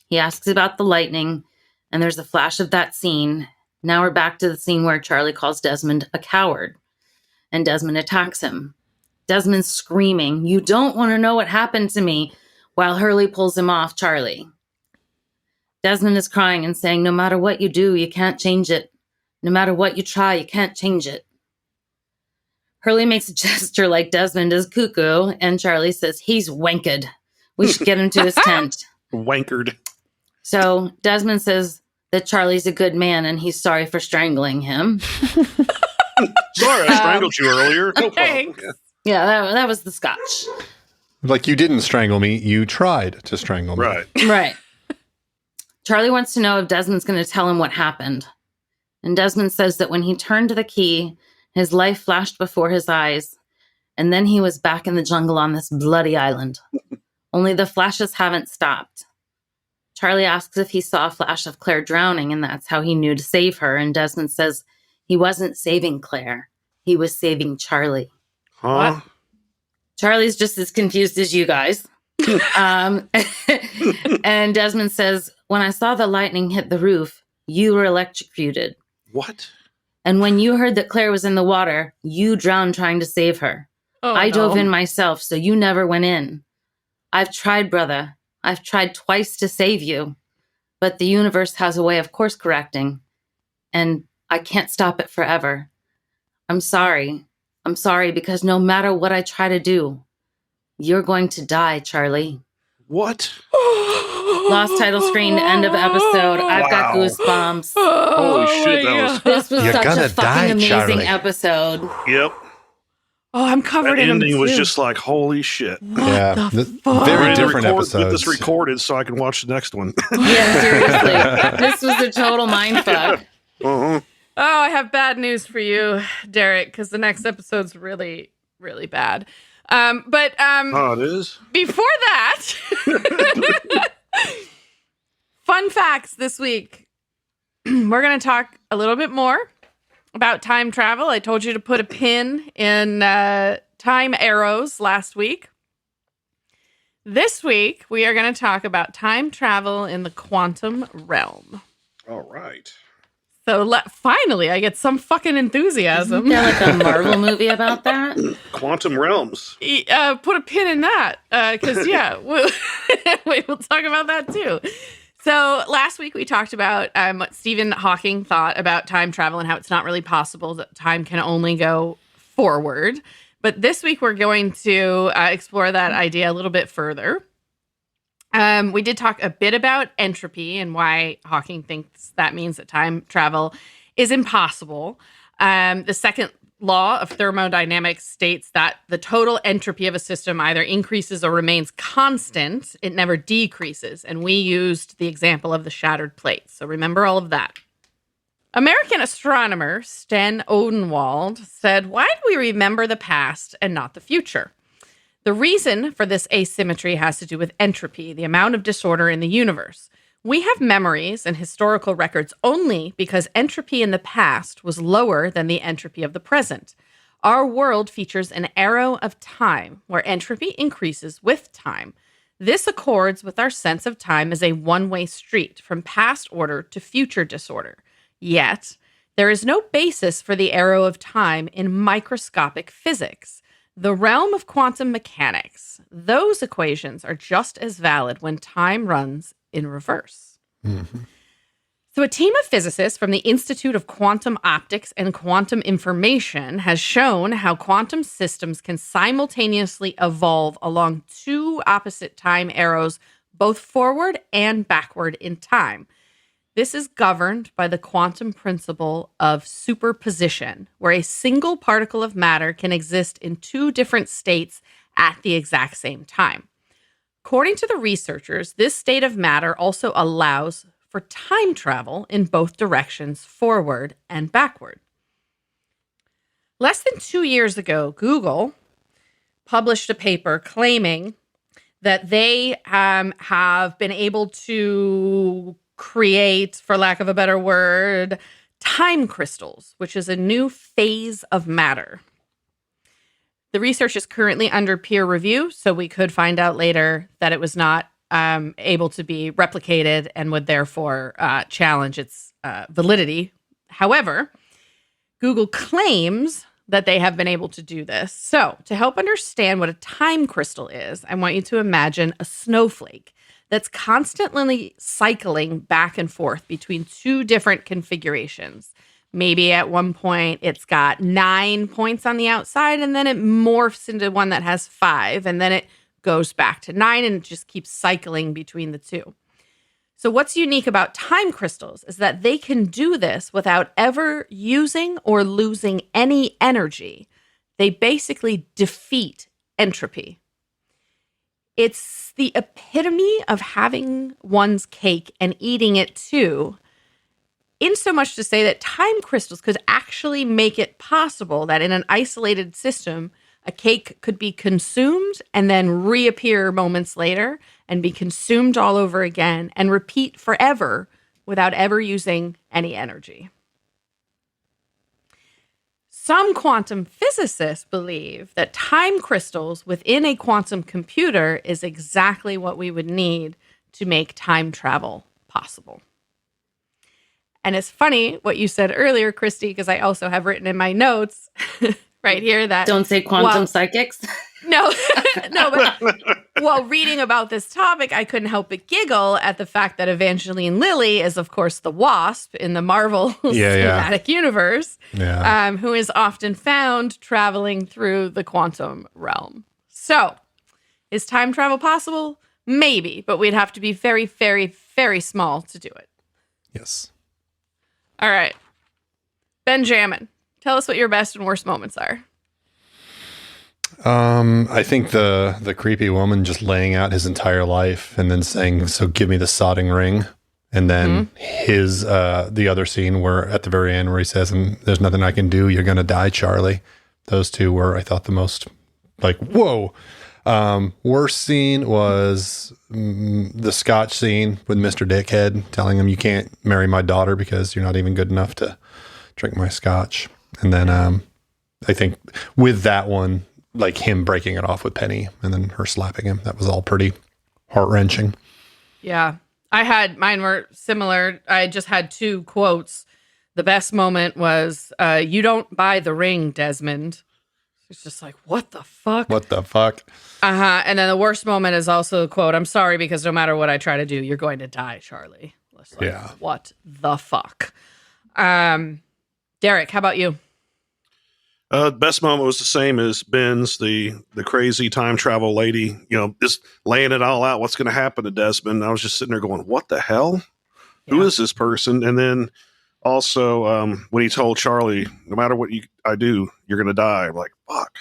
He asks about the lightning, and there's a flash of that scene. Now we're back to the scene where Charlie calls Desmond a coward, and Desmond attacks him. Desmond's screaming, "You don't want to know what happened to me," while Hurley pulls him off Charlie. Desmond is crying and saying, "No matter what you do, you can't change it. No matter what you try, you can't change it." Hurley makes a gesture like Desmond is cuckoo, and Charlie says, "He's wanked. We should get him to his tent." Wankered. So Desmond says that Charlie's a good man and he's sorry for strangling him. Sorry, I strangled you earlier. No problem. Thanks. Yeah. Yeah, that was the scotch. Like, you didn't strangle me. You tried to strangle me. Right. Right. Charlie wants to know if Desmond's going to tell him what happened. And Desmond says that when he turned the key, his life flashed before his eyes, and then he was back in the jungle on this bloody island. Only the flashes haven't stopped. Charlie asks if he saw a flash of Claire drowning, and that's how he knew to save her. And Desmond says he wasn't saving Claire. He was saving Charlie. Huh? What? Charlie's just as confused as you guys. And Desmond says, when I saw the lightning hit the roof, you were electrocuted. What? And when you heard that Claire was in the water, you drowned trying to save her. I dove in myself, so you never went in. I've tried, brother. I've tried twice to save you. But the universe has a way of course correcting. And I can't stop it forever. I'm sorry. I'm sorry because no matter what I try to do, you're going to die, Charlie. What? Lost title screen, end of episode. I've got goosebumps. Holy shit, that was... This was You're such gonna a fucking die, amazing Charlie. episode. Yep. Oh, I'm covered That in them ending was too. just like, holy shit. What the fuck? Very Ready to different Get episodes. this recorded so I can watch the next one. Yeah, seriously. This was a total mindfuck. Uh-huh. Oh, I have bad news for you, Derek, because the next episode's really, really bad. But Oh, it is? before that, fun facts this week. We're going to talk a little bit more about time travel. I told you to put a pin in time arrows last week. This week, we are going to talk about time travel in the quantum realm. All right. So finally, I get some fucking enthusiasm. Isn't there like a Marvel movie about that? Quantum Realms. Put a pin in that, because we'll talk about that too. So last week we talked about what Stephen Hawking thought about time travel and how it's not really possible, that time can only go forward. But this week we're going to explore that idea a little bit further. We did talk a bit about entropy and why Hawking thinks that means that time travel is impossible. The second law of thermodynamics states that the total entropy of a system either increases or remains constant. It never decreases. And we used the example of the shattered plate. So remember all of that. American astronomer Sten Odenwald said, "Why do we remember the past and not the future?" The reason for this asymmetry has to do with entropy, the amount of disorder in the universe. We have memories and historical records only because entropy in the past was lower than the entropy of the present. Our world features an arrow of time where entropy increases with time. This accords with our sense of time as a one-way street from past order to future disorder. Yet, there is no basis for the arrow of time in microscopic physics. The realm of quantum mechanics, those equations are just as valid when time runs in reverse. Mm-hmm. So a team of physicists from the Institute of Quantum Optics and Quantum Information has shown how quantum systems can simultaneously evolve along two opposite time arrows, both forward and backward in time. This is governed by the quantum principle of superposition, where a single particle of matter can exist in two different states at the exact same time. According to the researchers, this state of matter also allows for time travel in both directions, forward and backward. Less than 2 years ago, Google published a paper claiming that they have been able to create, for lack of a better word, time crystals, which is a new phase of matter. The research is currently under peer review, so we could find out later that it was not able to be replicated and would therefore challenge its validity. However, Google claims that they have been able to do this. So, to help understand what a time crystal is, I want you to imagine a snowflake that's constantly cycling back and forth between two different configurations. Maybe at one point it's got 9 points on the outside, and then it morphs into one that has 5, and then it goes back to 9, and it just keeps cycling between the two. So what's unique about time crystals is that they can do this without ever using or losing any energy. They basically defeat entropy. It's the epitome of having one's cake and eating it too, in so much to say that time crystals could actually make it possible that in an isolated system, A cake could be consumed and then reappear moments later and be consumed all over again and repeat forever without ever using any energy. Some quantum physicists believe that time crystals within a quantum computer is exactly what we would need to make time travel possible. And it's funny what you said earlier, Christy, because I also have written in my notes right here that... Don't say quantum psychics. No, but while reading about this topic, I couldn't help but giggle at the fact that Evangeline Lilly is, of course, the Wasp in the Marvel cinematic universe, who is often found traveling through the quantum realm. So, is time travel possible? Maybe, but we'd have to be very, very, very small to do it. Yes. All right. Benjamin, tell us what your best and worst moments are. I think the creepy woman just laying out his entire life and then saying, "So give me the sodding ring." And then the other scene where at the very end where he says, "And there's nothing I can do. You're going to die, Charlie." Those two were, I thought, the most like, whoa. Worst scene was the Scotch scene with Mr. Dickhead telling him, "You can't marry my daughter because you're not even good enough to drink my Scotch." And then I think with that one, like him breaking it off with Penny and then her slapping him, that was all pretty heart-wrenching. Yeah. Mine were similar. I just had two quotes. The best moment was, "You don't buy the ring, Desmond." It's just like, what the fuck? What the fuck? And then the worst moment is also a quote, "I'm sorry, because no matter what I try to do, you're going to die, Charlie." Like, what the fuck? Derek, how about you? Best moment was the same as Ben's, the crazy time travel lady, just laying it all out. What's going to happen to Desmond? I was just sitting there going, what the hell? Yeah. Who is this person? And then also when he told Charlie, no matter what I do, you're going to die. I'm like, fuck.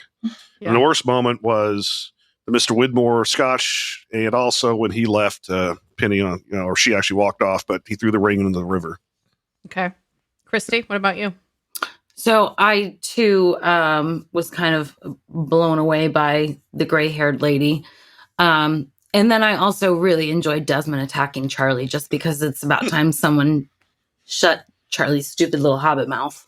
Yeah. And the worst moment was the Mr. Widmore Scotch. And also when he left Penny on, or she actually walked off, but he threw the ring into the river. Okay. Christy, what about you? So I, too, was kind of blown away by the gray-haired lady. And then I also really enjoyed Desmond attacking Charlie just because it's about time someone shut Charlie's stupid little hobbit mouth.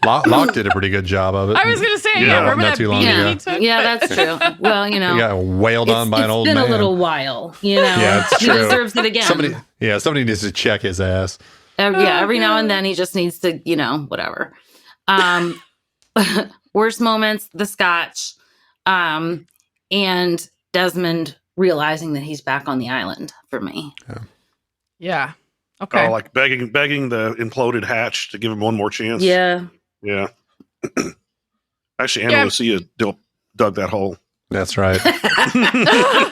Locke did a pretty good job of it. I was going to say, remember that too long beat he took? Yeah, that's true. Well, He got wailed on by an old man. It's been a little while, Yeah, it's true. He deserves it again. Somebody needs to check his ass. Every now and then he just needs to, whatever. Worst moments, the Scotch, and Desmond realizing that he's back on the island for me. Yeah. Okay. Oh, like begging the imploded hatch to give him one more chance. Yeah. Yeah. Actually, Anna Lucia dug that hole. That's right. I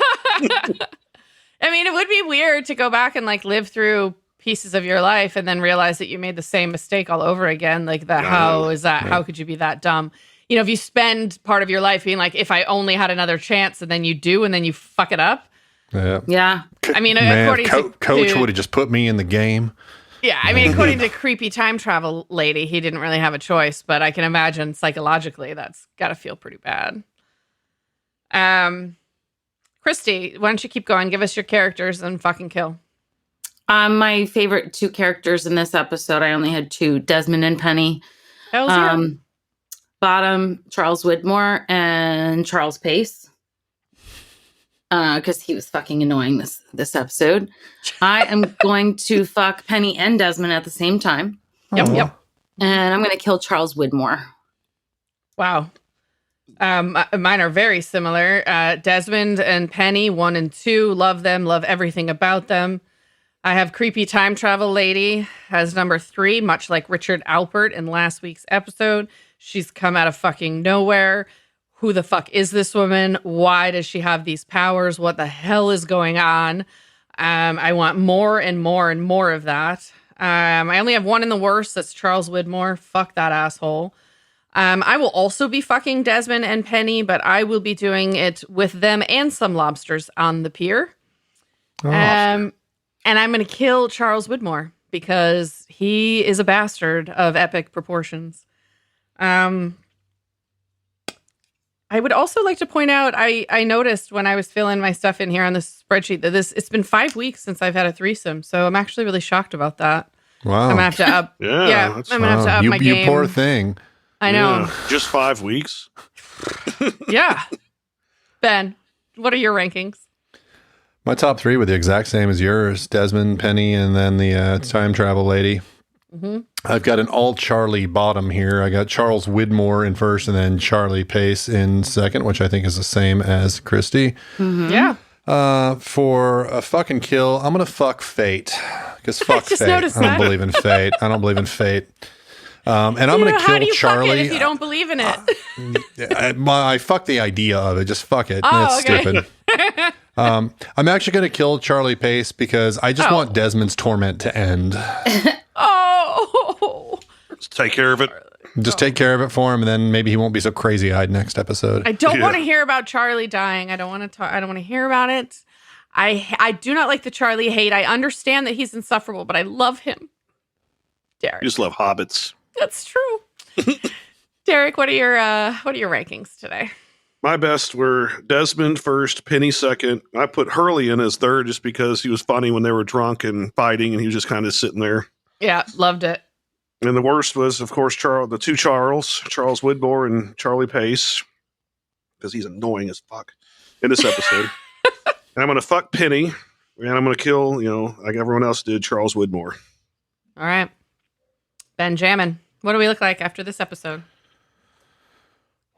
mean, it would be weird to go back and live through pieces of your life and then realize that you made the same mistake all over again. How is that? How could you be that dumb? If you spend part of your life being like, if I only had another chance, and then you do, and then you fuck it up. Yeah. I mean, according to Coach would have just put me in the game. Yeah. I mean, according to creepy time travel lady, he didn't really have a choice, but I can imagine psychologically that's got to feel pretty bad. Christy, why don't you keep going? Give us your characters and fucking kill. My favorite two characters in this episode, I only had two, Desmond and Penny. Bottom, Charles Widmore and Charles Pace. Because he was fucking annoying this episode. I am going to fuck Penny and Desmond at the same time. Yep. And I'm going to kill Charles Widmore. Wow. Mine are very similar. Desmond and Penny, 1 and 2, love them, love everything about them. I have creepy time travel lady as number 3, much like Richard Alpert in last week's episode. She's come out of fucking nowhere. Who the fuck is this woman? Why does she have these powers? What the hell is going on? I want more and more and more of that. I only have one in the worst. That's Charles Widmore. Fuck that asshole. I will also be fucking Desmond and Penny, but I will be doing it with them and some lobsters on the pier. And I'm going to kill Charles Widmore because he is a bastard of epic proportions. I would also like to point out, I noticed when I was filling my stuff in here on this spreadsheet that it's been 5 weeks since I've had a threesome. So I'm actually really shocked about that. Wow. I'm gonna have to up. Yeah, I'm gonna have to up my game. You poor thing. I know. Yeah, just 5 weeks. Yeah. Ben, what are your rankings? My top 3 were the exact same as yours: Desmond, Penny, and then the time travel lady. Mm-hmm. I've got an all Charlie bottom here. I got Charles Widmore in first, and then Charlie Pace in second, which I think is the same as Christy. Mm-hmm. Yeah. For a fucking kill, I'm gonna fuck fate, because fuck fate. I don't believe in fate. I don't believe in fate. And I'm going to kill Charlie. Fuck it if you don't believe in it? I fuck the idea of it. Just fuck it. Oh, it's stupid. I'm actually going to kill Charlie Pace because I just want Desmond's torment to end. Let's take care of it. Just take care of it for him, and then maybe he won't be so crazy-eyed next episode. I don't want to hear about Charlie dying. I don't want to talk. I don't want to hear about it. I do not like the Charlie hate. I understand that he's insufferable, but I love him. Derek, You just love hobbits. that's true. Derek, what are your rankings today? My best were Desmond first, Penny second. I put Hurley in as third just because he was funny when they were drunk and fighting, and he was just kind of sitting there. Yeah, loved it. And the worst was, of course, the two Charles Widmore and Charlie Pace, because he's annoying as fuck in this episode. And I'm going to fuck Penny, and I'm going to kill, like everyone else did, Charles Widmore. All right. Benjamin, what do we look like after this episode?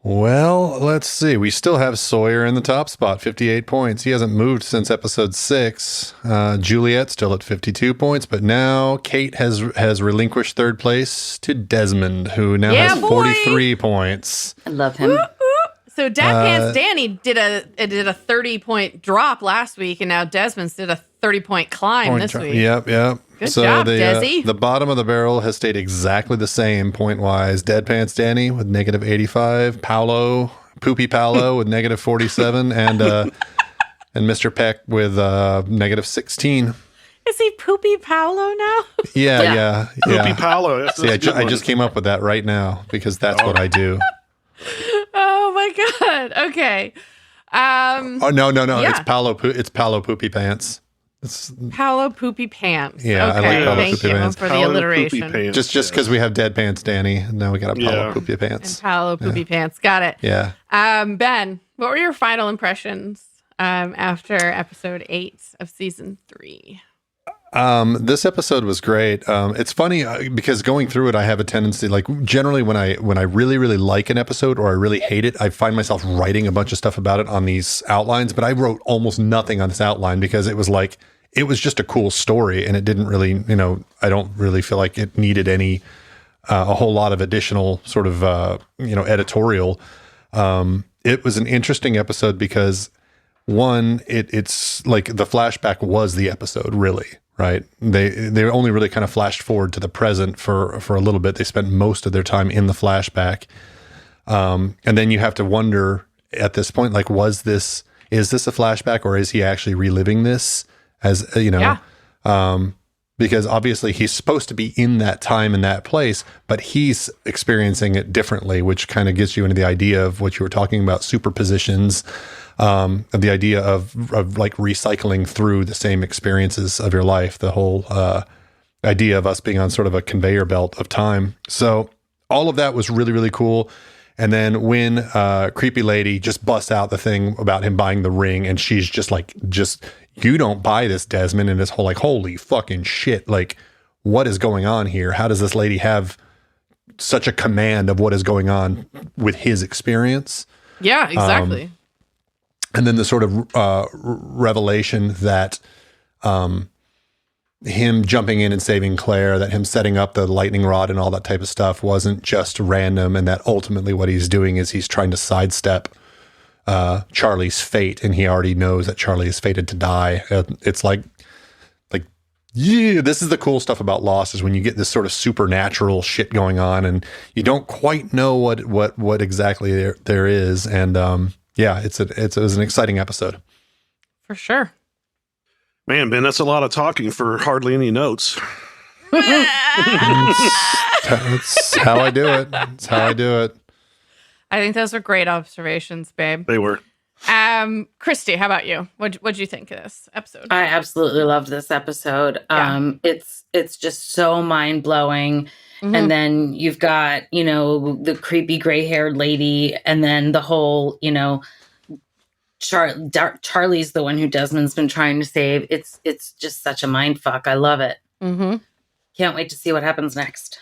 Well, let's see. We still have Sawyer in the top spot, 58 points. He hasn't moved since episode 6. Juliet still at 52 points, but now Kate has relinquished third place to Desmond, who now has 43 points. I love him. So Pants Danny did a 30-point drop last week, and now Desmond's did a 30-point climb this week. Yep. Good job, Desi. The bottom of the barrel has stayed exactly the same point-wise. Dead Pants Danny with negative 85, Poopy Paolo with negative 47, and Mr. Peck with negative 16. Is he Poopy Paolo now? Yeah. Poopy Paolo. See, I just came up with that right now because that's what I do. Oh my god. Okay. No. Yeah. It's Paolo Poopy Pants. It's Paolo Poopy Pants. Yeah, okay. I like Paolo Thank Poopy you Pants. for Paolo the alliteration. Poopy Pants, just because we have Dead Pants Danny, now we got a Paolo Poopy Pants. And Paolo Poopy Pants. Got it. Yeah. Ben, what were your final impressions after episode 8 of season 3? This episode was great. It's funny because going through it, I have a tendency, like generally when I really, really like an episode or I really hate it, I find myself writing a bunch of stuff about it on these outlines, but I wrote almost nothing on this outline because it was just a cool story and it didn't really, I don't really feel like it needed a whole lot of additional sort of, editorial. It was an interesting episode because one, it's like the flashback was the episode really. Right. They only really kind of flashed forward to the present for a little bit. They spent most of their time in the flashback. And then you have to wonder at this point, like, is this a flashback or is he actually reliving this as, because obviously he's supposed to be in that time in that place, but he's experiencing it differently, which kind of gets you into the idea of what you were talking about, superpositions. Of the idea of like recycling through the same experiences of your life, the whole idea of us being on sort of a conveyor belt of time. So all of that was really, really cool. And then when Creepy Lady just busts out the thing about him buying the ring, and she's just you don't buy this, Desmond, and this whole like, holy fucking shit, like what is going on here? How does this lady have such a command of what is going on with his experience? Yeah, exactly. And then the sort of revelation that him jumping in and saving Claire, that him setting up the lightning rod and all that type of stuff wasn't just random, and that ultimately what he's doing is he's trying to sidestep Charlie's fate, and he already knows that Charlie is fated to die. It's like, yeah, this is the cool stuff about Lost, is when you get this sort of supernatural shit going on, and you don't quite know what exactly there is, and yeah, it was an exciting episode. For sure. Man, Ben, that's a lot of talking for hardly any notes. That's how I do it. That's how I do it. I think those are great observations, babe. They were. Christy, how about you? What'd you think of this episode? I absolutely loved this episode. Yeah. It's just so mind blowing. Mm-hmm. And then you've got, the creepy gray haired lady, and then the whole, Charlie's the one who Desmond's been trying to save. It's just such a mind fuck. I love it. Mm-hmm. Can't wait to see what happens next.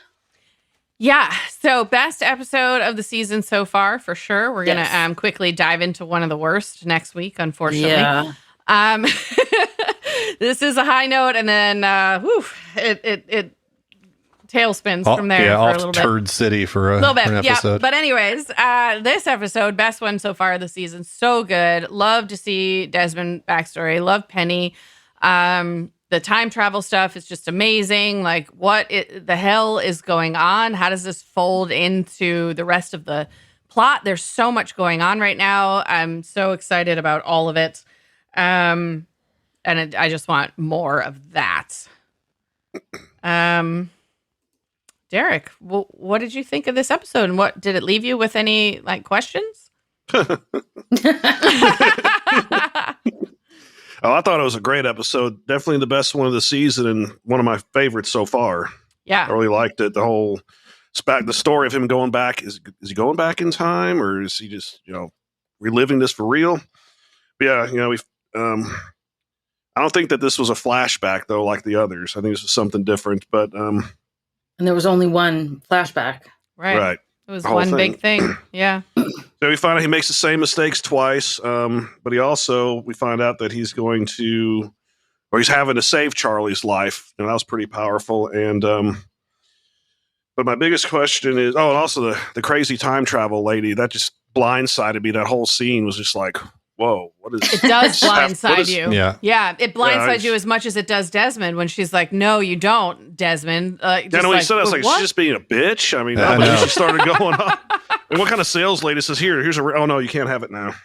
Yeah. So best episode of the season so far, for sure. We're going to quickly dive into one of the worst next week, unfortunately. Yeah. This is a high note, and then it tailspins from there for a little bit. Turd City for a little bit. For an episode. Yeah. But anyways, this episode, best one so far of the season. So good. Love to see Desmond backstory. Love Penny. The time travel stuff is just amazing. Like, what the hell is going on? How does this fold into the rest of the plot? There's so much going on right now. I'm so excited about all of it. I just want more of that. Derek, what did you think of this episode? And what did it leave you with any questions? Oh, I thought it was a great episode. Definitely the best one of the season and one of my favorites so far. Yeah. I really liked it. The story of him going back. Is he going back in time, or is he just, reliving this for real? But yeah, I don't think that this was a flashback though, like the others. I think this was something different, but and there was only one flashback. Right. It was one big thing. Yeah. So we find out he makes the same mistakes twice, but we find out that he's he's having to save Charlie's life. And that was pretty powerful. And but my biggest question is, and also the crazy time travel lady, that just blindsided me. That whole scene was just like, whoa, what is it? Does blindside you. Yeah. It blindsides you as much as it does Desmond when she's like, no, you don't, Desmond. When he said that, I was like, she's just being a bitch. I mean, she started going on. And what kind of sales lady says, here's oh no, you can't have it now.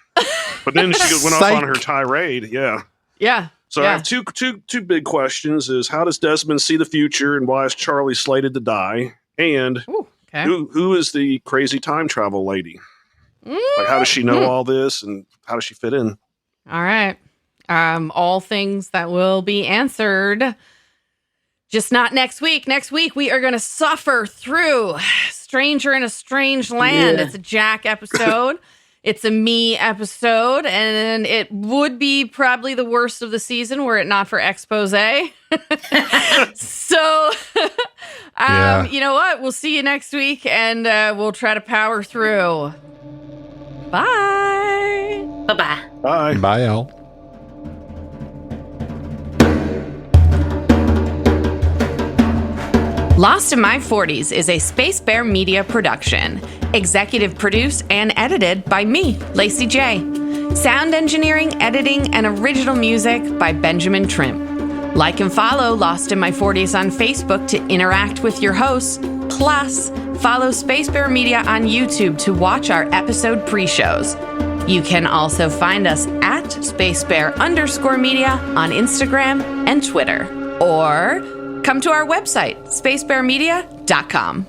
But then she went off on her tirade. Yeah. Yeah. So I have two big questions: is how does Desmond see the future, and why is Charlie slated to die? And who is the crazy time travel lady? Like, how does she know all this, and how does she fit in? All right. All things that will be answered. Just not next week. Next week, we are going to suffer through Stranger in a Strange Land. Yeah. It's a Jack episode. It's a me episode. And it would be probably the worst of the season were it not for expose. So, you know what? We'll see you next week, and we'll try to power through. Bye. Bye-bye. Bye. Bye, Al. Lost in My 40s is a Spacebear Media production. Executive produced and edited by me, Lacy J. Sound engineering, editing, and original music by Benjamin Trimp. Like and follow Lost in My 40s on Facebook to interact with your hosts. Plus, follow Spacebear Media on YouTube to watch our episode pre-shows. You can also find us at Spacebear_media on Instagram and Twitter. Or come to our website, spacebearmedia.com.